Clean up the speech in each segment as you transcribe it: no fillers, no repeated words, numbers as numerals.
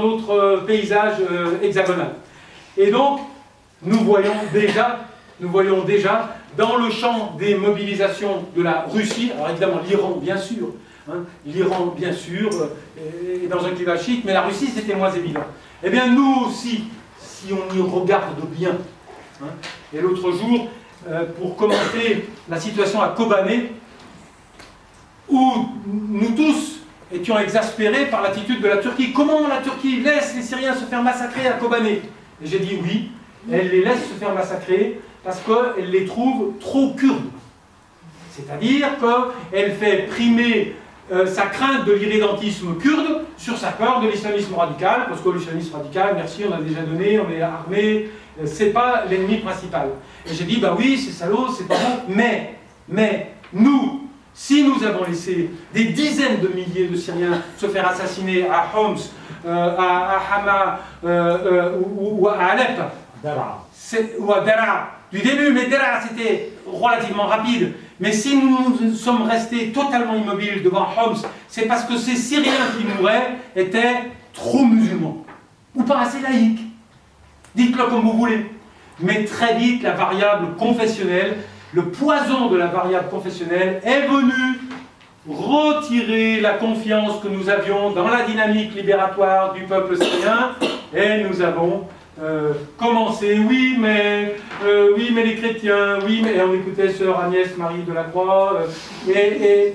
notre paysage hexagonal. Et donc, nous voyons déjà dans le champ des mobilisations de la Russie, alors évidemment l'Iran bien sûr, est dans un clivage chiite, mais la Russie c'était moins évident. Eh bien nous aussi, si on y regarde bien, et l'autre jour, pour commenter la situation à Kobané, où nous tous étions exaspérés par l'attitude de la Turquie. Comment la Turquie laisse les Syriens se faire massacrer à Kobané? Et j'ai dit oui, elle les laisse se faire massacrer parce qu'elle les trouve trop kurdes. C'est-à-dire qu'elle fait primer sa crainte de l'irrédentisme kurde sur sa peur de l'islamisme radical, parce que l'islamisme radical, merci, on a déjà donné, on est armé, c'est pas l'ennemi principal. Et j'ai dit, bah oui, c'est salaud, c'est pas bon, mais nous, si nous avons laissé des dizaines de milliers de Syriens se faire assassiner à Homs, à Hama ou à Alep, ou à Dara, du début, mais Dara c'était relativement rapide, mais si nous sommes restés totalement immobiles devant Homs, c'est parce que ces Syriens qui mouraient étaient trop musulmans, ou pas assez laïcs, dites-le comme vous voulez, mais très vite la variable confessionnelle, le poison de la variable confessionnelle est venu retirer la confiance que nous avions dans la dynamique libératoire du peuple syrien, et nous avons commencé, oui mais les chrétiens, oui mais, et on écoutait sœur Agnès Marie de la Croix, et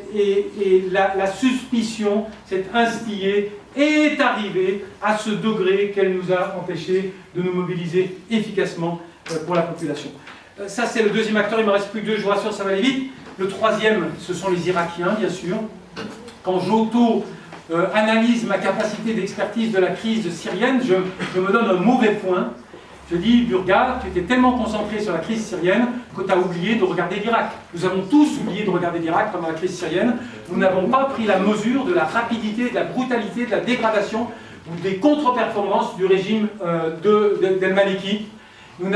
la suspicion s'est instillée et est arrivée à ce degré qu'elle nous a empêchés de nous mobiliser efficacement pour la population. Ça c'est le deuxième acteur, il ne me reste plus que deux, je vous rassure, ça va aller vite. Le troisième, ce sont les Irakiens, bien sûr. Quand j'auto-analyse ma capacité d'expertise de la crise syrienne, je me donne un mauvais point. Je dis, Burga, tu étais tellement concentré sur la crise syrienne que tu as oublié de regarder l'Irak. Nous avons tous oublié de regarder l'Irak pendant la crise syrienne. Nous n'avons pas pris la mesure de la rapidité, de la brutalité, de la dégradation ou des contre-performances du régime d'El-Maliki. Moi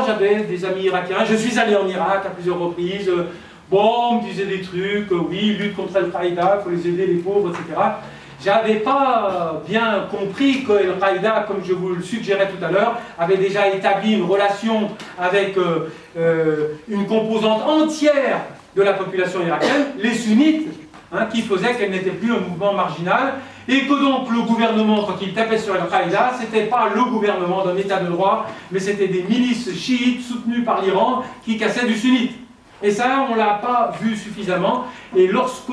j'avais des amis irakiens, je suis allé en Irak à plusieurs reprises, on me disait des trucs, oui, lutte contre Al-Qaïda, il faut les aider, les pauvres, etc. J'avais pas bien compris que Al-Qaïda, comme je vous le suggérais tout à l'heure, avait déjà établi une relation avec une composante entière de la population irakienne, les sunnites, qui faisait qu'elle n'était plus un mouvement marginal, et que donc le gouvernement, quand il tapait sur Al-Qaïda, c'était pas le gouvernement d'un état de droit, mais c'était des milices chiites soutenues par l'Iran qui cassaient du sunnite. Et ça, on ne l'a pas vu suffisamment, et lorsque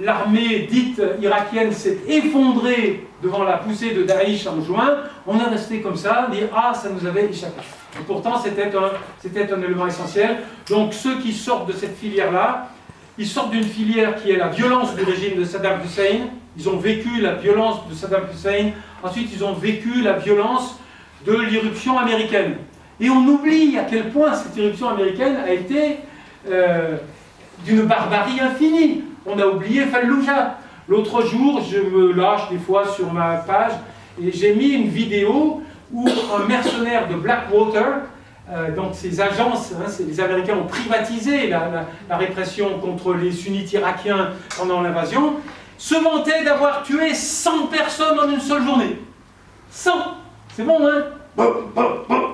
l'armée dite irakienne s'est effondrée devant la poussée de Daesh en juin, on est resté comme ça, dire « Ah, ça nous avait échappé ». Et pourtant, c'était un élément essentiel. Donc ceux qui sortent de cette filière-là, ils sortent d'une filière qui est la violence du régime de Saddam Hussein. Ils ont vécu la violence de Saddam Hussein. Ensuite, ils ont vécu la violence de l'irruption américaine. Et on oublie à quel point cette irruption américaine a été d'une barbarie infinie. On a oublié Fallujah. L'autre jour, je me lâche des fois sur ma page, et j'ai mis une vidéo où un mercenaire de Blackwater, donc ces agences, les Américains ont privatisé la répression contre les sunnites irakiens pendant l'invasion, se vantait d'avoir tué 100 personnes en une seule journée. 100! C'est bon, hein?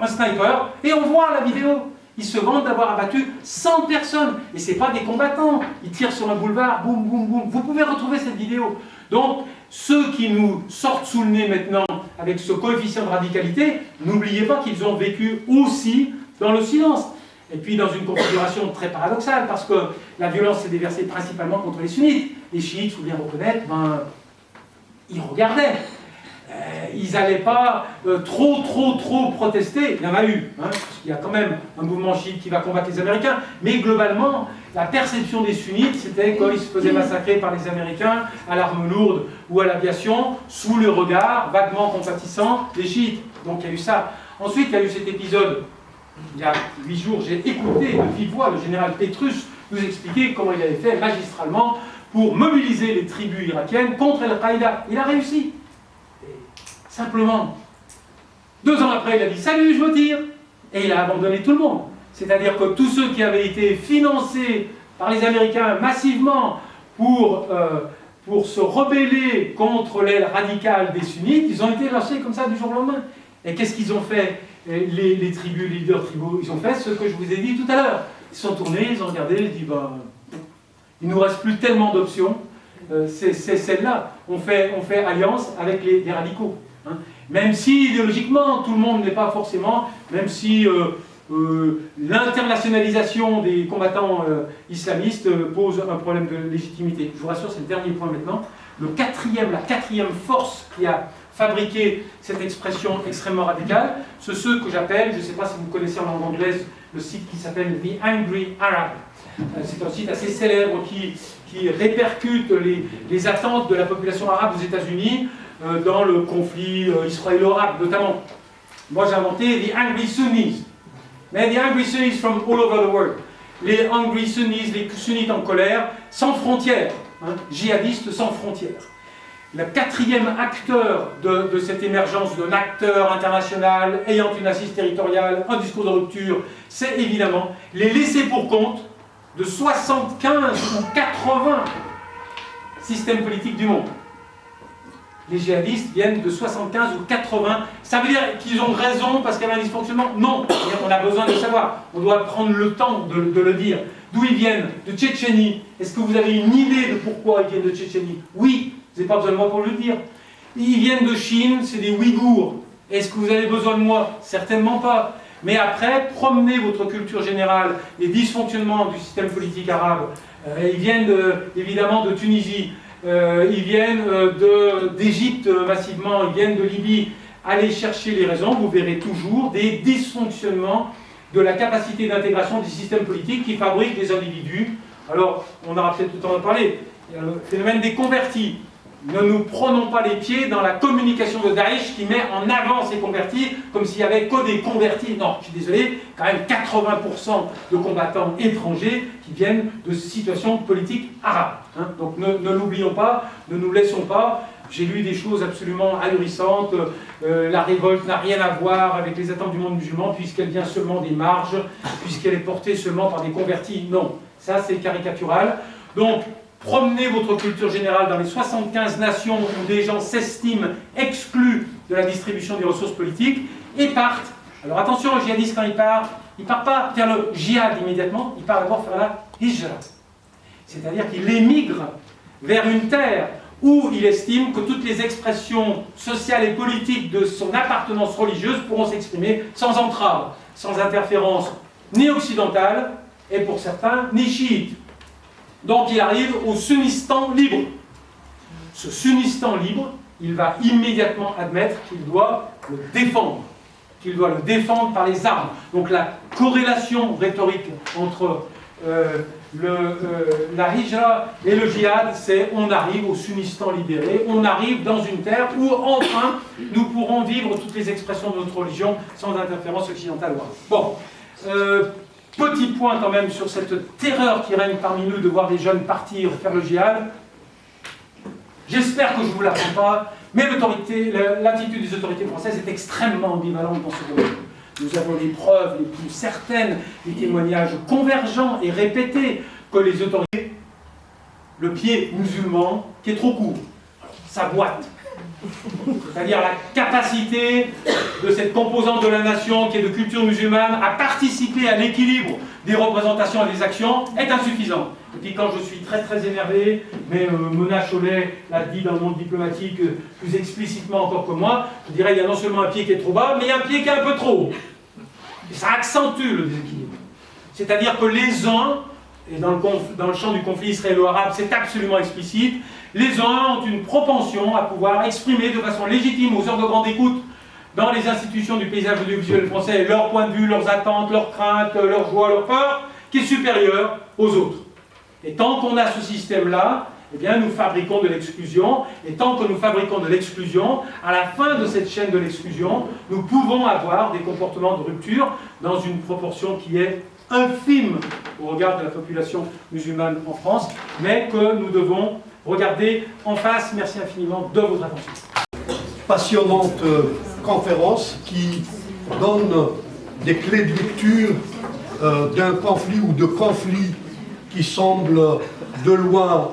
Un sniper, et on voit la vidéo. Ils se vantent d'avoir abattu 100 personnes. Et ce n'est pas des combattants. Ils tirent sur un boulevard, boum, boum, boum. Vous pouvez retrouver cette vidéo. Donc, ceux qui nous sortent sous le nez maintenant avec ce coefficient de radicalité, n'oubliez pas qu'ils ont vécu aussi dans le silence. Et puis dans une configuration très paradoxale, parce que la violence s'est déversée principalement contre les sunnites. Les chiites, il faut bien reconnaître, ils regardaient. Ils n'allaient pas trop protester. Il y en a eu, parce qu'il y a quand même un mouvement chiite qui va combattre les Américains, mais globalement, la perception des sunnites, c'était quand ils se faisaient massacrer par les Américains à l'arme lourde ou à l'aviation, sous le regard vaguement compatissant des chiites. Donc il y a eu ça. Ensuite, il y a eu cet épisode, il y a 8 jours, j'ai écouté de vive voix le général Petrus nous expliquer comment il avait fait magistralement pour mobiliser les tribus irakiennes contre Al-Qaïda. Il a réussi. Simplement, 2 ans après, il a dit « Salut, je me tire !» Et il a abandonné tout le monde. C'est-à-dire que tous ceux qui avaient été financés par les Américains massivement pour pour se rebeller contre l'aile radicale des sunnites, ils ont été lâchés comme ça du jour au lendemain. Et qu'est-ce qu'ils ont fait, les tribus, les leaders tribaux? Ils ont fait ce que je vous ai dit tout à l'heure. Ils sont tournés, ils ont regardé, ils ont dit, bah, il ne nous reste plus tellement d'options, c'est celle-là. On fait alliance avec les radicaux. Hein. Même si idéologiquement, tout le monde n'est pas forcément, même si l'internationalisation des combattants islamistes pose un problème de légitimité. Je vous rassure, c'est le dernier point maintenant. La quatrième force qui a fabriqué cette expression extrêmement radicale, c'est ce que j'appelle, je ne sais pas si vous connaissez en langue anglaise, le site qui s'appelle The Angry Arab. C'est un site assez célèbre qui répercute les attentes de la population arabe aux États-Unis dans le conflit israélo-arabe notamment. Moi j'ai inventé The Angry Sunnis. Mais The Angry Sunnis from all over the world. Les Angry Sunnis, les sunnites en colère, sans frontières, hein, djihadistes sans frontières. Le quatrième acteur de cette émergence d'un acteur international ayant une assise territoriale, un discours de rupture, c'est évidemment les laissés pour compte de 75 ou 80 systèmes politiques du monde. Les djihadistes viennent de 75 ou 80. Ça veut dire qu'ils ont raison parce qu'il y avait un dysfonctionnement? Non, on a besoin de savoir. On doit prendre le temps de le dire. D'où ils viennent? De Tchétchénie. Est-ce que vous avez une idée de pourquoi ils viennent de Tchétchénie? Oui, vous n'avez pas besoin de moi pour le dire. Ils viennent de Chine, c'est des Ouïghours. Est-ce que vous avez besoin de moi? Certainement pas. Mais après, promenez votre culture générale, les dysfonctionnements du système politique arabe. Ils viennent évidemment de Tunisie. Ils viennent d'Égypte massivement, ils viennent de Libye. Allez chercher les raisons, vous verrez toujours des dysfonctionnements de la capacité d'intégration du système politique qui fabrique des individus. Alors, on aura peut-être tout le temps de parler. Il y a le phénomène des convertis. Ne nous prenons pas les pieds dans la communication de Daesh qui met en avant ces convertis comme s'il n'y avait que des convertis. Non, je suis désolé, quand même 80% de combattants étrangers qui viennent de situations politiques arabes. Hein. Donc ne l'oublions pas, ne nous laissons pas. J'ai lu des choses absolument ahurissantes. La révolte n'a rien à voir avec les attentes du monde musulman puisqu'elle vient seulement des marges, puisqu'elle est portée seulement par des convertis. Non, ça c'est caricatural. Donc, promenez votre culture générale dans les 75 nations où des gens s'estiment exclus de la distribution des ressources politiques et partent. Alors attention aux djihadistes quand ils partent, ils ne partent pas vers le djihad immédiatement, ils partent d'abord faire la hijra. C'est-à-dire qu'ils émigrent vers une terre où il estime que toutes les expressions sociales et politiques de son appartenance religieuse pourront s'exprimer sans entrave, sans interférence ni occidentale, et pour certains, ni chiite. Donc il arrive au Sunnistan libre. Ce Sunnistan libre, il va immédiatement admettre qu'il doit le défendre. Qu'il doit le défendre par les armes. Donc la corrélation rhétorique entre la hijra et le djihad, c'est on arrive au Sunnistan libéré, on arrive dans une terre où enfin nous pourrons vivre toutes les expressions de notre religion sans interférence occidentale. Bon. Petit point quand même sur cette terreur qui règne parmi nous de voir des jeunes partir faire le djihad. J'espère que je ne vous l'apprends pas, mais l'attitude des autorités françaises est extrêmement ambivalente dans ce domaine. Nous avons les preuves les plus certaines, des témoignages convergents et répétés que les autorités, le pied musulman qui est trop court, ça boite. C'est-à-dire la capacité de cette composante de la nation qui est de culture musulmane à participer à l'équilibre des représentations et des actions est insuffisante. Et puis quand je suis très très énervé, mais Mona Chollet l'a dit dans le monde diplomatique plus explicitement encore que moi, je dirais qu'il y a non seulement un pied qui est trop bas, mais il y a un pied qui est un peu trop haut. Et ça accentue le déséquilibre. C'est-à-dire que les uns, et dans le champ du conflit israélo-arabe c'est absolument explicite, les uns ont une propension à pouvoir exprimer de façon légitime aux heures de grande écoute dans les institutions du paysage audiovisuel français leur point de vue, leurs attentes, leurs craintes, leurs joies, leurs peurs, qui est supérieur aux autres. Et tant qu'on a ce système-là, eh bien nous fabriquons de l'exclusion, et tant que nous fabriquons de l'exclusion, à la fin de cette chaîne de l'exclusion, nous pouvons avoir des comportements de rupture dans une proportion qui est infime au regard de la population musulmane en France, mais que nous devons regarder en face. Merci infiniment de votre attention. Passionnante conférence qui donne des clés de lecture d'un conflit ou de conflits qui semblent de loin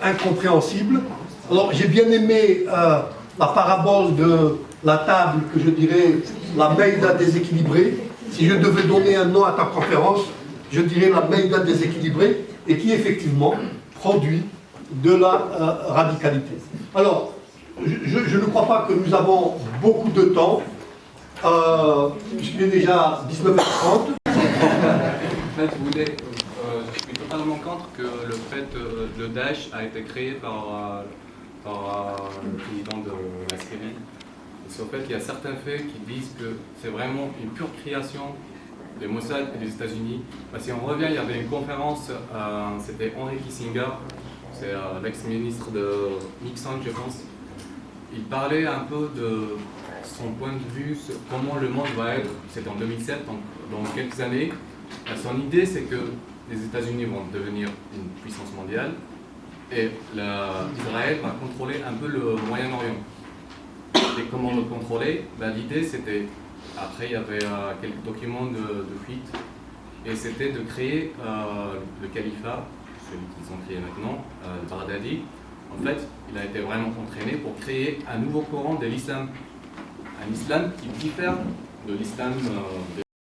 incompréhensible. Alors j'ai bien aimé la parabole de la table, que je dirais la Maïda déséquilibrée. Si je devais donner un nom à ta conférence, je dirais la Maïda déséquilibrée, et qui effectivement produit de la radicalité. Alors, je ne crois pas que nous avons beaucoup de temps, puisqu'il est déjà 19h30. En fait, je suis totalement contre que le Daesh a été créé par le président de la Syrie. Parce qu'en fait, il y a certains faits qui disent que c'est vraiment une pure création des Mossad et des États-Unis. Si on revient, il y avait une conférence, c'était Henry Kissinger, c'est l'ex-ministre de Nixon, je pense. Il parlait un peu de son point de vue sur comment le monde va être, c'était en 2007, donc dans quelques années. Son idée, c'est que les États-Unis vont devenir une puissance mondiale et Israël va contrôler un peu le Moyen-Orient. Et comment le contrôler? L'idée, c'était, après il y avait quelques documents de fuite, et c'était de créer le califat, celui qu'ils ont créé maintenant, le Baghdadi. En fait, il a été vraiment entraîné pour créer un nouveau courant de l'islam. Un islam qui diffère de l'islam de